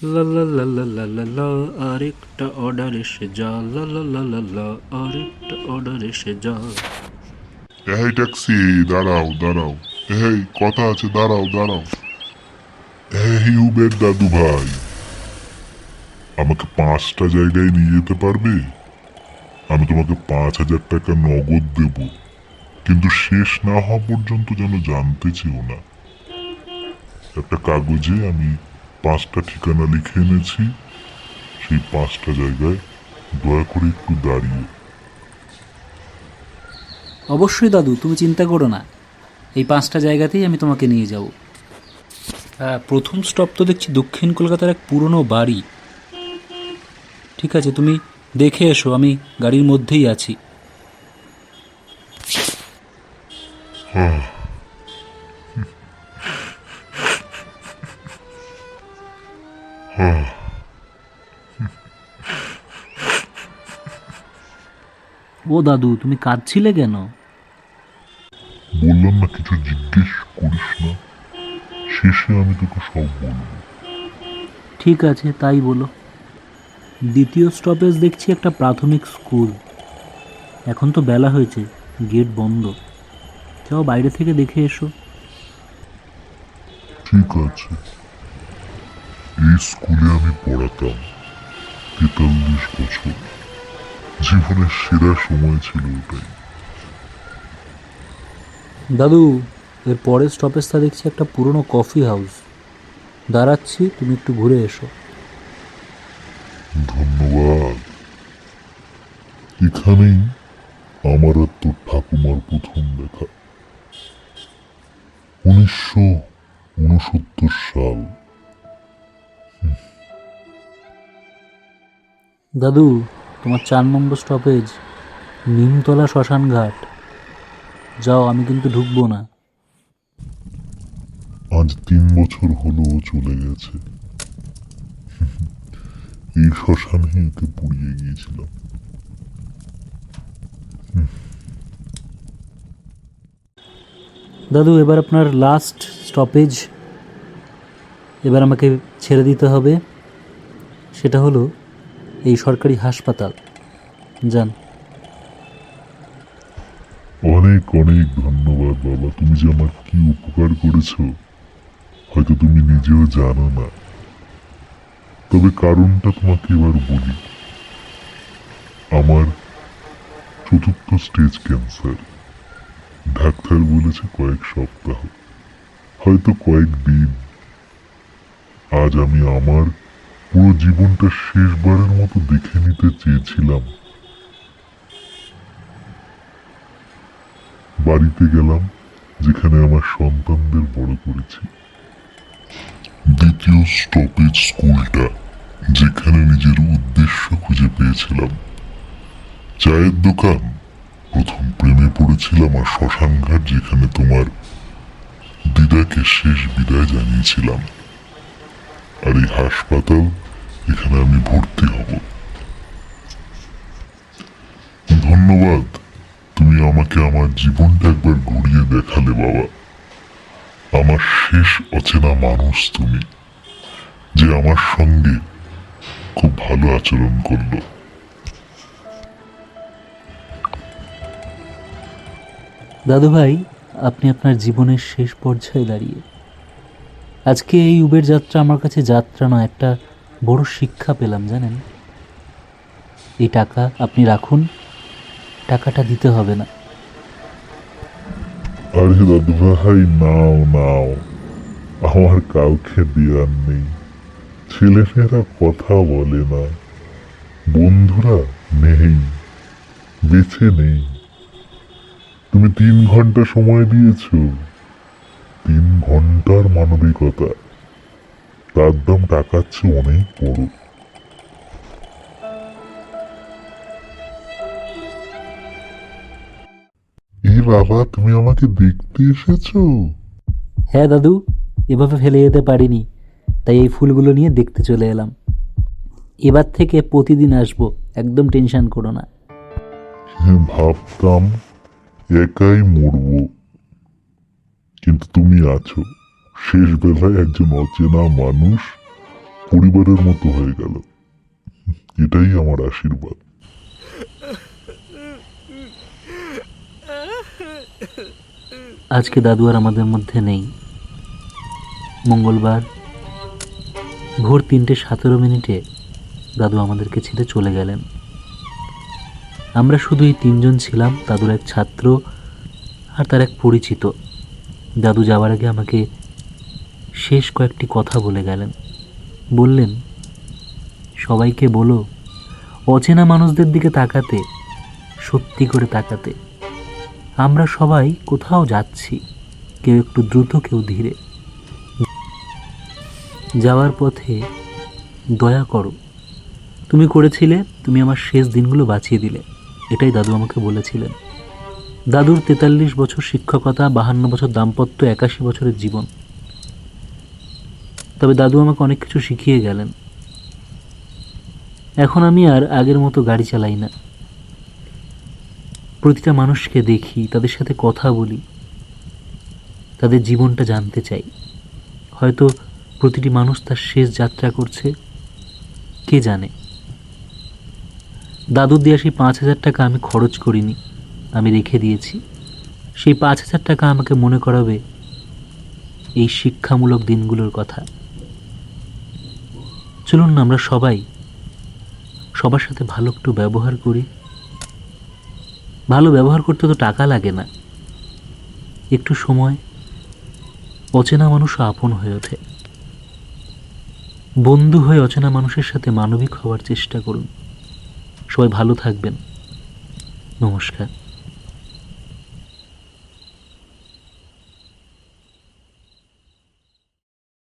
লা লা লা লা লা লা লা, আরেকটা অর্ডার এসে যা, লা লা লা লা লা, আরেকটা অর্ডার এসে যা। এই ট্যাক্সি, দাঁড়াও দাঁড়াও। এই কথা আছে, দাঁড়াও দাঁড়াও। এই উবের দাদু ভাই, আমাকে 5টা জায়গায় নিয়ে যেতে পারবে? আমি তোমাকে 5,000 টাকা নগদ দেব, কিন্তু শেষ না হওয়া পর্যন্ত যেন জানতে চেও না। একটা কাগজে আমি 5টা ঠিকানা লিখে এনেছি, সেই 5টা জায়গায় দয়া করে একটু দাঁড়িয়ে। অবশ্যই দাদু, তুমি চিন্তা করো না, এই 5টা জায়গাতেই আমি তোমাকে নিয়ে যাব। হ্যাঁ, প্রথম স্টপ তো দেখছি দক্ষিণ কলকাতার এক পুরনো বাড়ি। ঠিক আছে, তুমি দেখে এসো, আমি গাড়ির মধ্যেই আছি। হ্যাঁ, হ্যাঁ, ও দাদু, তুমি কাঁদছিলে কেন? বললাম না কিছু জিজ্ঞেস করিস না, শেষে আমি তোকে সব বলবো। ঠিক আছে, তাই বলো। দ্বিতীয় স্টপেজ দেখছি একটা প্রাথমিক স্কুল। এখন তো বেলা হয়েছে, গেট বন্ধ। যাও বাইরে থেকে দেখে এসো। ঠিক আছে, এই স্কুলে আমি পড়াতাম 43 বছর। জীবনের সেরা সময় ছিল ওটাই। দাদু, এর পরের স্টপেজটা দেখছি একটা পুরনো কফি হাউস। দাঁড়াচ্ছি, তুমি একটু ঘুরে এসো। ধন্যবাদ। এখানেই আমার আর তোর ঠাকুমার প্রথম দেখা, 1969 সাল। দাদু, তোমার 4 নম্বর স্টপেজ নিমতলা শ্মশান ঘাট। যাও, আমি কিন্তু ঢুকবো না। আজ 3 বছর হলো ও চলে গেছে। এই শ্মশানে একে পুড়িয়ে গিয়েছিলাম। দাদু, এবার আপনার লাস্ট স্টপেজ। এবার আমাকে ছেড়ে দিতে হবে। সেটা হলো এই সরকারি হাসপাতাল। যান। অনেক অনেক ধন্যবাদ বাবা, তুমি যে আমার কি উপকার করেছো হয়তো তুমি নিজেও জানো না। তবে কারণটা তোমাকে এবার বলি। আমার 4র্থ স্টেজ ক্যান্সার। ডাক্তার বলেছে কয়েক সপ্তাহ, হয়তো কয়েকদিন। আজ আমি আমার পুরো জীবনটা শেষবারের মতো দেখে নিতে চেয়েছিলাম। বাড়িতে গেলাম, যেখানে আমার সন্তানদের বড় করেছি। দ্বিতীয় স্টপেজ স্কুলটা, যেখানে নিজের উদ্দেশ্য খুঁজে পেয়েছিলাম। চায়ের দোকান, প্রথম প্রেমে পড়েছিলাম। আর শ্মশানঘাট, যেখানে তোমার দিদাকে শেষ বিদায় জানিয়েছিলাম। আর এই হাসপাতাল, এখানে আমি ভর্তি হব। ধন্যবাদ, তুমি আমাকে আমার জীবনটা একবার ঘুরিয়ে দেখালে বাবা। আমার শেষ অচেনা মানুষ তুমি, যে আমার সঙ্গে খুব ভালো আচরণ করলো। দাদু ভাই, আপনি আপনার জীবনের শেষ পর্যায়ে দাঁড়িয়ে। আজকে এই উবের যাত্রা আমার কাছে যাত্রা নয়, একটা বড় শিক্ষা পেলাম, জানেন। এই টাকা আপনি রাখুন, টাকাটা দিতে হবে না। আরে দাদু ভাই, নাও নাও, আমার কাউকে দেওয়ার নেই। ছেলেমেয়েরা কথা বলে না, বন্ধুরা নেই, বেঁচে নেই। তুমি 3 ঘন্টা সময় দিয়েছ, 3 ঘন্টার মানবিকতা, তার দাম টাকার চেয়ে অনেক বড়। এই বাবা, তুমি আমাকে দেখতে এসেছো? হ্যাঁ দাদু, এভাবে ফেলে যেতে পারিনি, তাই এই ফুলগুলো নিয়ে দেখতে চলে এলাম। এবার থেকে প্রতিদিন আসবো, একদম টেনশন করো না। হ্যাঁ, ভাবতাম একাই মরবো, কিন্তু তুমি আছো। শেষ বেলায় একজন অচেনা মানুষ পরিবারের মতো হয়ে গেল। এটাই আমার আশীর্বাদ। আজকে দাদু আর আমাদের মধ্যে নেই। মঙ্গলবার ভোর 3:17 দাদু আমাদেরকে ছেড়ে চলে গেলেন। আমরা শুধু এই 3 জন ছিলাম, দাদুর এক ছাত্র আর তার এক পরিচিত। দাদু যাওয়ার আগে আমাকে শেষ কয়েকটি কথা বলে গেলেন। বললেন, সবাইকে বলো অচেনা মানুষদের দিকে তাকাতে, সত্যি করে তাকাতে। আমরা সবাই কোথাও যাচ্ছি, কেউ একটু দ্রুত, কেউ ধীরে। যাওয়ার পথে দয়া করো, তুমি করেছিলে, তুমি আমার শেষ দিনগুলো বাঁচিয়ে দিলে। এটাই দাদু আমাকে বলেছিলেন। দাদুর 43 বছর শিক্ষকতা, 52 বছর দাম্পত্য, 81 বছরের জীবন। তবে দাদু আমাকে অনেক কিছু শিখিয়ে গেলেন। এখন আমি আর আগের মতো গাড়ি চালাই না। প্রতিটা মানুষকে দেখি, তাদের সাথে কথা বলি, তাদের জীবনটা জানতে চাই। হয়তো প্রতিটি মানুষ তার শেষ যাত্রা করছে, কে জানে। দাদুর দেওয়া সেই 5,000 টাকা আমি খরচ করিনি, আমি রেখে দিয়েছি। সেই 5,000 টাকা আমাকে মনে করাবে এই শিক্ষামূলক দিনগুলোর কথা। চলুন না আমরা সবাই সবার সাথে ভালো একটু ব্যবহার করি। ভালো ব্যবহার করতে তো টাকা লাগে না, একটু সময়, অচেনা মানুষও আপন হয়ে ওঠে। বন্ধু হয়ে অচেনা মানুষের সাথে মানবিক হওয়ার চেষ্টা করুন। সবাই ভালো থাকবেন। নমস্কার।